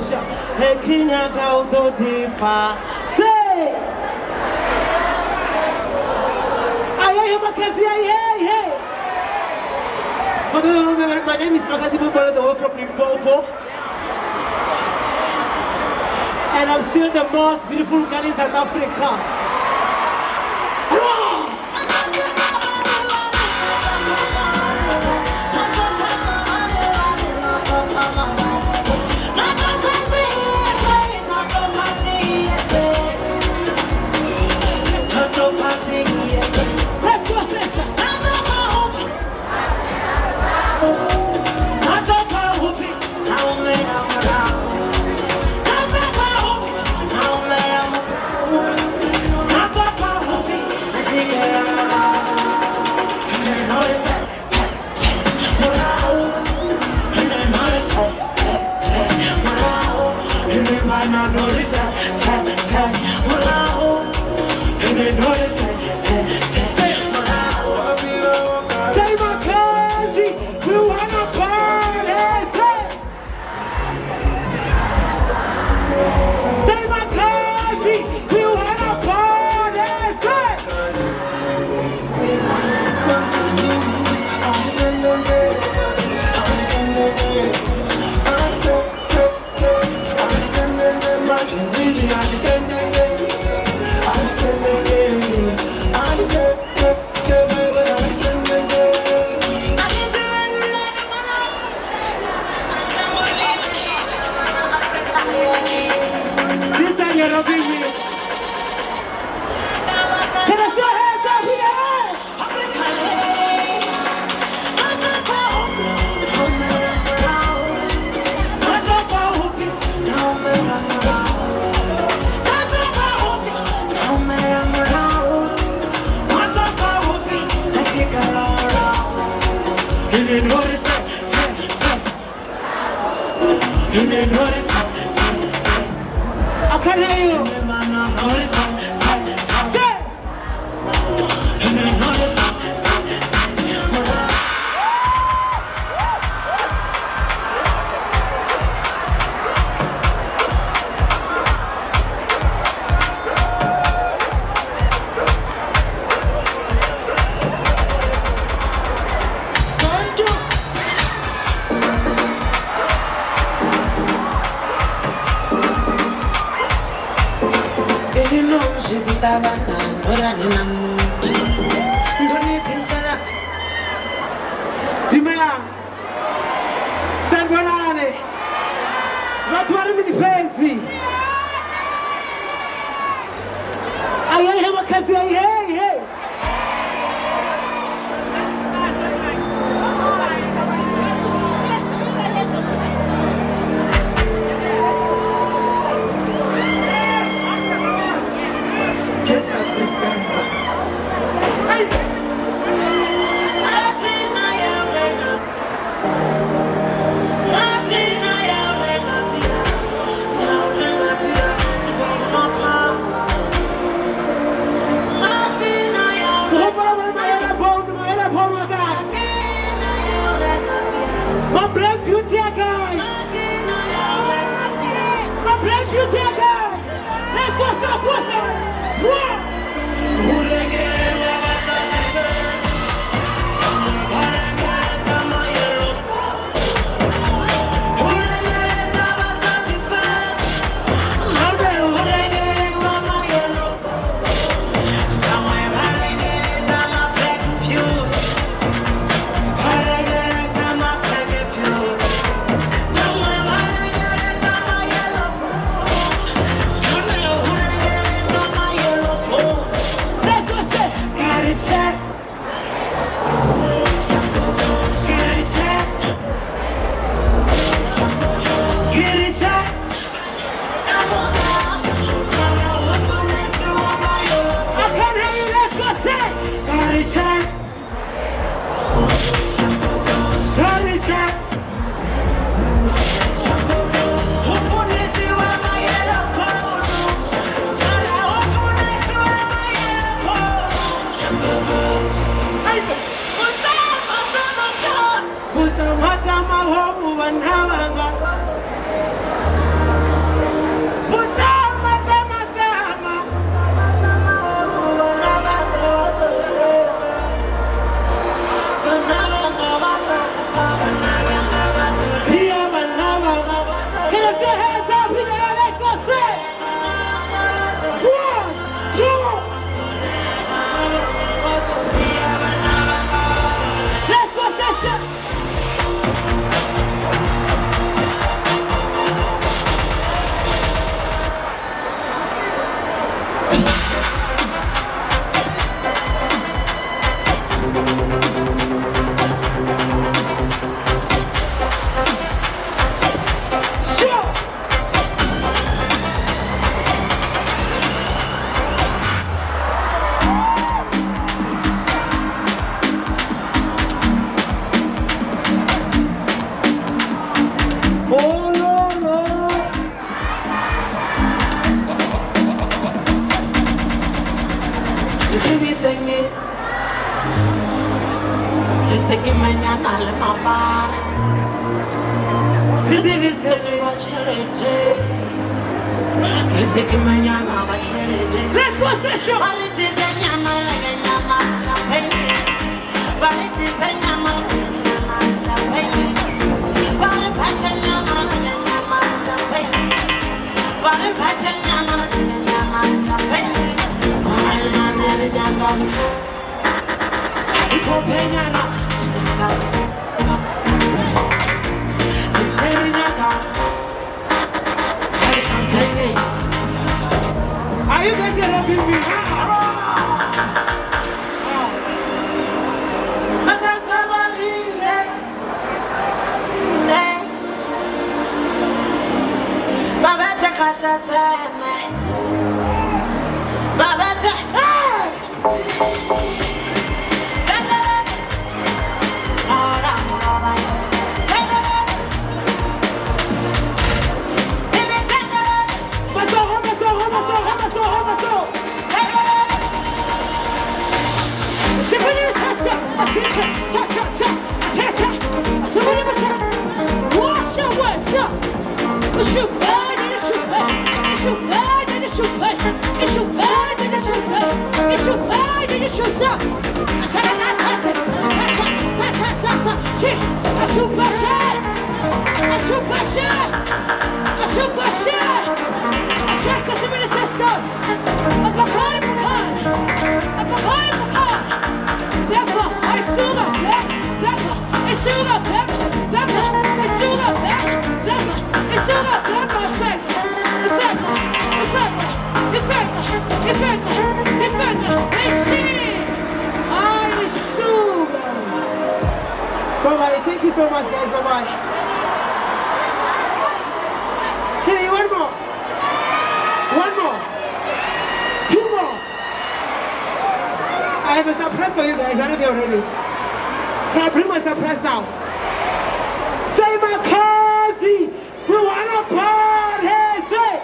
Russia. Hey, Kenya, go to the far. Say, I am Makhadzi, hey. For those who don't remember, my name is Makhadzi, all the way from Limpompo. And I'm still the most beautiful girl in South Africa. I can't hear you. Dimela, Sanguanane, that's what I'm in fancy. I am Makhadzi, hey. Just a dispenser. Can I see hands up in the air? Let's go say. 1, 2. Let's go session. Let's go session. Are you guys helping me? Bye-bye. Thank you so much, guys. Bye-bye. Hey, one more. One more. 2 more. I have a surprise for you guys. I don't know if you're ready. Can I bring my surprise now? Say Makhadzi. We wanna party. Say.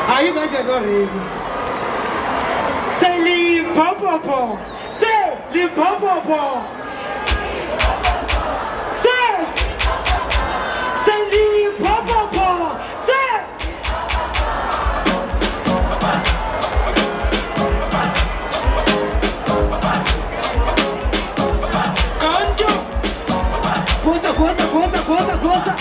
Are you guys not ready? Say Limpompo. Say Limpompo. Say Limpompo. Say. Goza.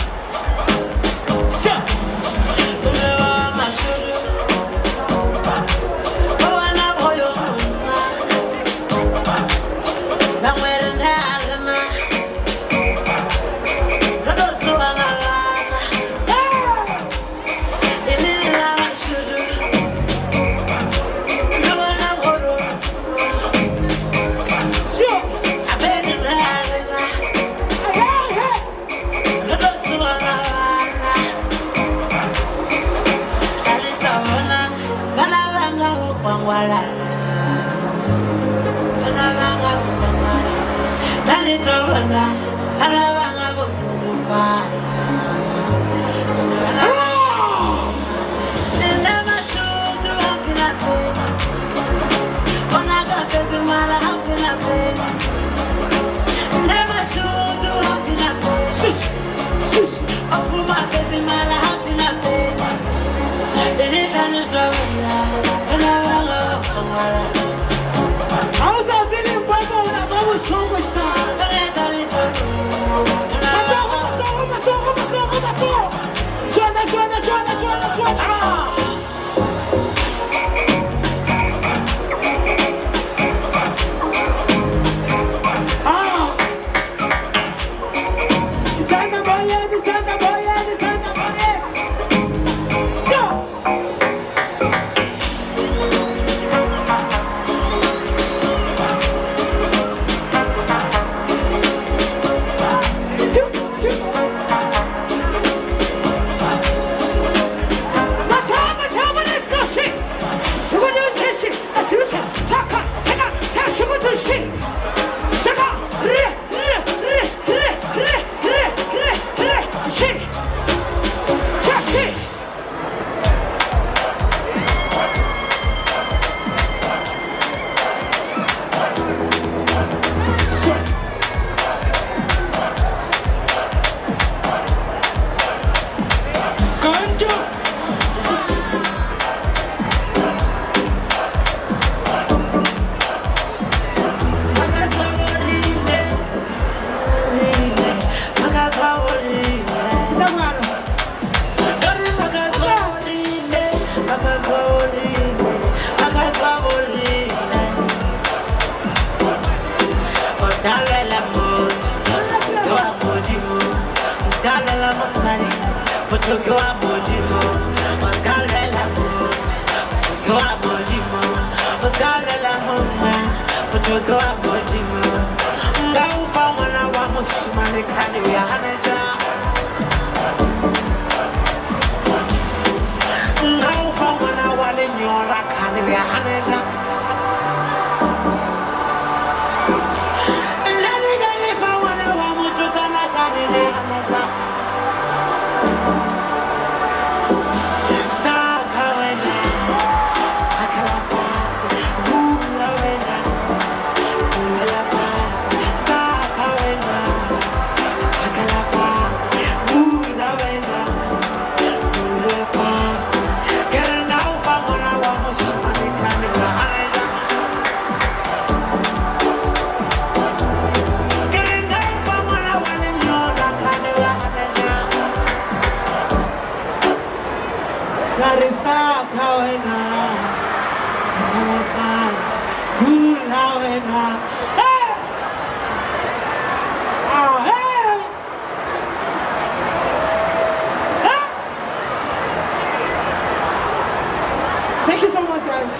Thank you so much, guys.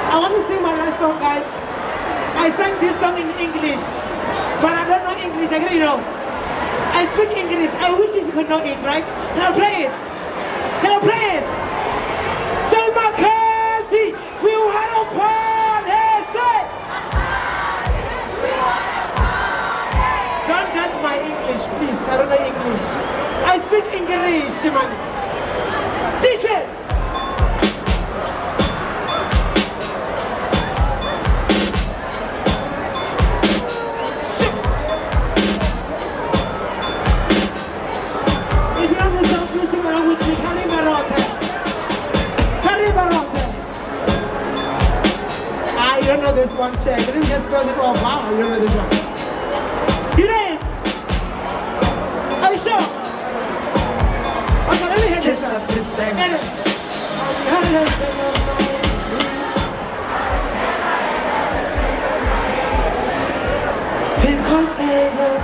I want to sing my last song, guys. I sang this song in English, but I don't know English. I really know. I speak English. I wish if you could know it, right? Can I play it? Can I play it? Say, Makhadzi, we want to party. Say. Don't judge my English, please. I don't know English. I speak English, man. Teacher. You don't know this one, Shaq. Let me just close it off. Wow, you don't know this one. You know it? Are you sure? Okay, let me hear this one. Because they know.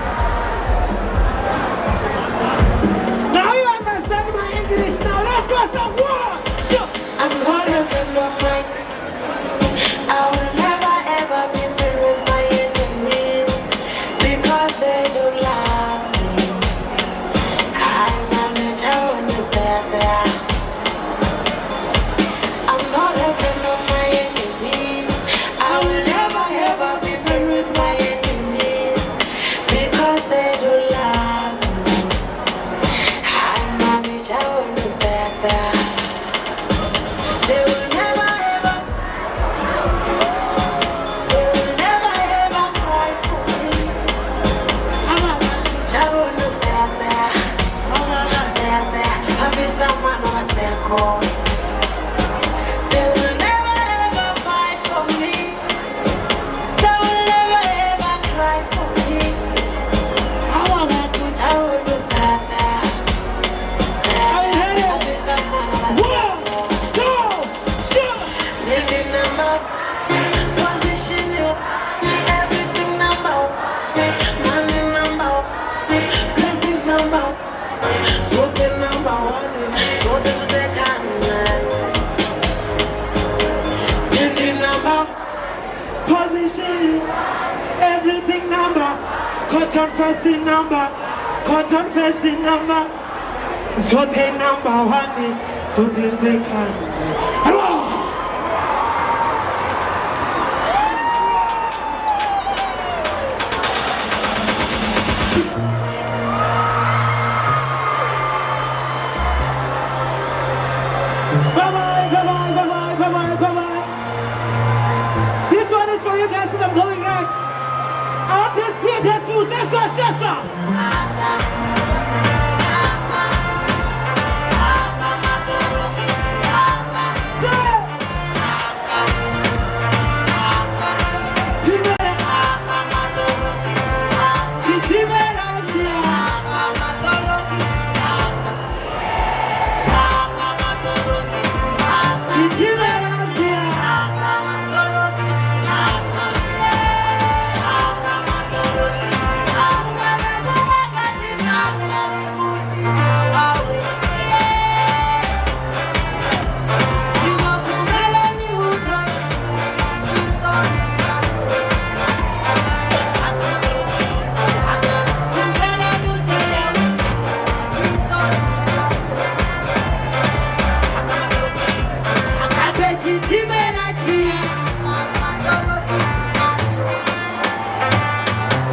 Now you understand my English now. Let's go some war. Sure. I'm gonna get your friend. I will never ever be filled with my enemies. more. They will never ever fight for me. They will never ever cry for me. I will be sad. Living number, position you, everything number, money number, blessings number, so the number one, so this what they can. Living number, Position, everything number, cotton facing number, cotton facing number. So they number one, so this they can. Hello. Bye-bye, bye-bye, bye-bye, bye-bye, bye-bye. This one is for you guys because I'm going right. I want to see the truth. Let's go, Sjava.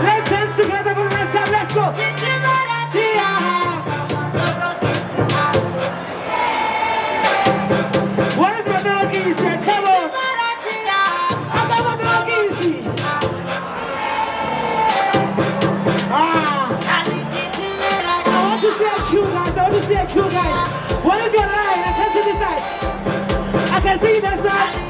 Let's dance together for the next time. Let's go. What is my melody? Come on. I got my melody. I want to see a cue, guys. I want to see a cue, guys. What is your line? I can see this side. I can see that side.